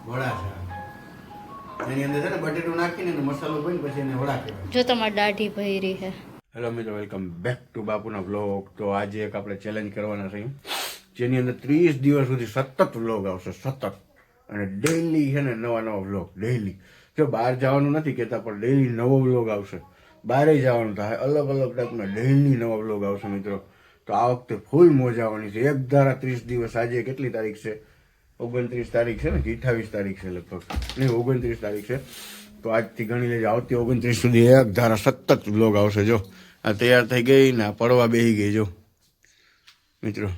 વડા છે એની અંદર છે ને બટેટું નાખીને મસાલો ભરીને પછી એને વડા કહેવાય. જો તમારી દાઢી ભરી છે. હેલો મિત્રો, વેલકમ બેક ટુ બાપુના વ્લોગ. તો આજે એક આપણે ચેલેન્જ કરવાના છે જેની અંદર 30 દિવસ સુધી સતત વ્લોગ આવશે, સતત. અને ડેઈલી છે ને નવા નવા વ્લોગ ડેઈલી. જો બહાર જવાનું નથી કહેતા પણ ડેઈલી નવો વ્લોગ આવશે. બહારે જવાનું થાય, અલગ અલગ ટાઈપના ડેઈલી નવા વ્લોગ આવશે મિત્રો. તો આ વખતે ફૂલ મોજ આવવાની છે. એક ધારા 30 દિવસ. આજે કેટલી તારીખ છે? 29 તારીખ છે ને, 28 તારીખ છે લગભગ, નહીં 29 તારીખ છે. તો આજથી ગણી લેજો, આવતી 29 સુધી એક ધારા સતત વ્લોગ આવશે. જો આ તૈયાર થઈ ગઈ ને આ પડવા બેસી ગઈ. જો મિત્રો,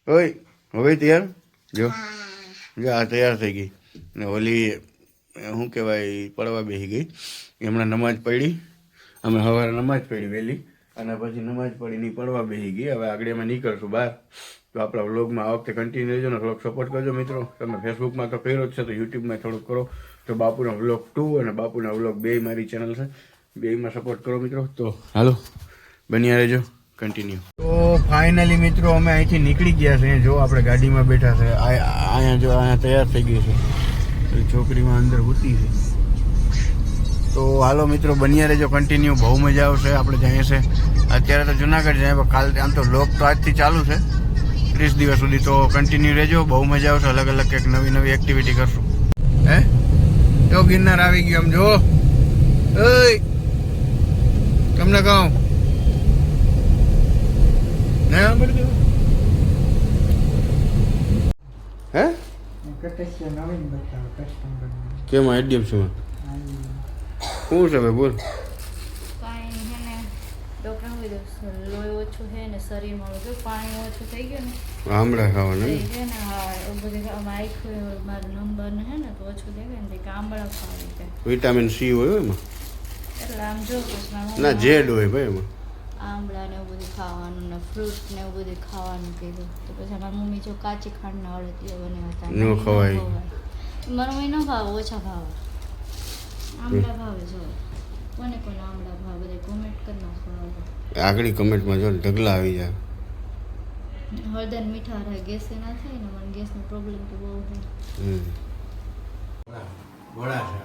ઓય હવે તૈયાર. જો જો આ તૈયાર થઈ ગઈ ને ઓલી શું કહેવાય પડવા બેસી ગઈ. હમણાં નમાજ પડી, અમે સવારે નમાજ પડી વહેલી, અને પછી નમાજ પડીને પડવા બેસી ગઈ. હવે આગળ અમે નીકળશું બહાર. તો આપણા વ્લોગમાં આ વખતે કન્ટિન્યુ રહેજો ને થોડોક સપોર્ટ કરજો મિત્રો. તમે ફેસબુકમાં તો કર્યો જ છે, તો યુટ્યુબમાં થોડુંક કરો. તો બાપુના વ્લોગ 2 અને બાપુના વ્લોગ 2 મારી ચેનલ છે, 2માં સપોર્ટ કરો મિત્રો. તો હાલો બન્યા રહેજો કન્ટિન્યુ. તો ફાઇનલી મિત્રો અમે અહીંથી નીકળી ગયા છે. જો આપણે ગાડીમાં બેઠા છે. અહીંયા જો અહીંયા તૈયાર થઈ ગઈ છે, છોકરીમાં અંદર ઉતી છે. તો હાલો મિત્રો બન્યા રહેજો કન્ટિન્યુ, બહુ મજા આવશે. આપણે જઈએ છે અત્યારે તો જુનાગઢ જાય, કાલ આમ તો વ્લોગ તો આજથી ચાલુ છે 30 દિવસ સુધી. તો કન્ટિન્યુ રહેજો, બહુ મજા આવશે. અલગ અલગ કંઈક નવી નવી એક્ટિવિટી કરશું. હે તો ગિરનાર આવી ગયો. આમ જો તમને કહું હે કેમ આઈડિયમ શું શું છે ભાઈ બોલ. પાણી છે ને ડોક્ટર લોહી ઓછું છે ને શરીરમાં પાણી ઓછું થઈ ગયું ને આમળા ખાવાના થઈ ગયા ને. હા એવું બધું મારો નંબર ને હે ને તો ઓછું થઈ ગયું ને આંબળા ખાવી છે. વિટામિન સી હોય એમાં, એટલે આમ જો ના જેડ હોય ભાઈ એમાં. આંબળા ને એવું બધું ખાવાનું ને ફ્રૂટ ને એવું બધું ખાવાનું કીધું. તો પછી મારી મમ્મી જો કાચી ખાંડ ના અડદીઓ બનાવ્યા હતા. ન ખવાય. મારા મમ્મી ન ભાવે, ઓછા ભાવે. આંબળા ભાવે. જો કોને કોને આંબળા ભાવે બધા કોમેન્ટ કરી નાખો. આગળ કમેન્ટમાં જો ઢગલા આવી જાય. હળદર મીઠા રહે, ગેસ ના થાય ને. મને ગેસનો પ્રોબ્લેમ તો બહુ છે. વડા છે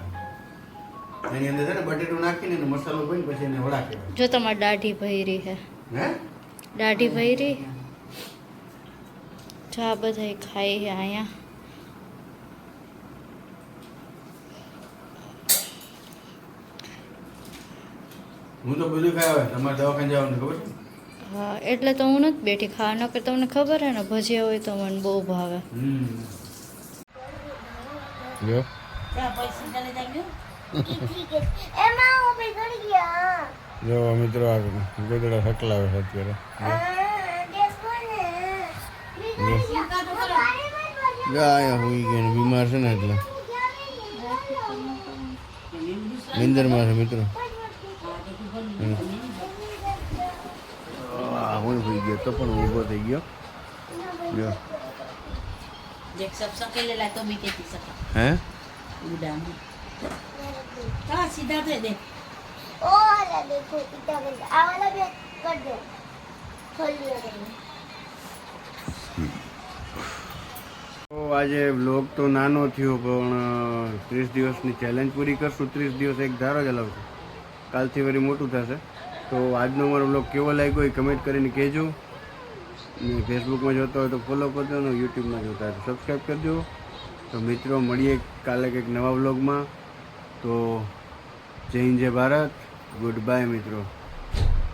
એની અંદર છે ને બટેટું નાખીને મસાલો ભરીને પછી એને વડા કહેવાય. જો તમારી દાઢી ભરી છે. હે દાઢી ભરી જો આ બધા ખાઈ છે અહીંયા. હું તો બધું ખાવા, તમારે દવાખાને જવાનું ખબર છે? હા એટલે તો હું નથી બેઠી ખાવા. નકર તમને ખબર હે ને ભજીયા હોય તો મને બહુ ભાવે. જો જો મિત્રો આ ગોદડા હકલાવે છે અત્યારે. જો અહીંયા હોઈ ગયા બીમાર છે ને એટલે નિંદરમાં છે મિત્રો. હું હોઈ ગયો તો પણ ઊભો થઈ ગયો. જો હે सीधा दे दे ओ वाला देखो इतना गंदा आ वाला भी कर दो खोल लिया मैंने. તો આજે વ્લોગ તો નાનો થયો પણ 30 દિવસની ચેલેન્જ પૂરી કરશું. 30 દિવસ એક ધારો જ હલાવશું. કાલથી વળી મોટું થશે. તો આજનો મારો વ્લોગ કેવો લાગ્યો એ કમેન્ટ કરીને કહેજો. ને ફેસબુકમાં જોતા હોય તો ફોલો કરજો ને યુટ્યુબમાં જોતા હોય તો સબસ્ક્રાઈબ કરજો. તો મિત્રો મળીએ કાલે કંઈક નવા વ્લોગમાં. તો જય હિન્દ જય ભારત, ગુડ બાય મિત્રો.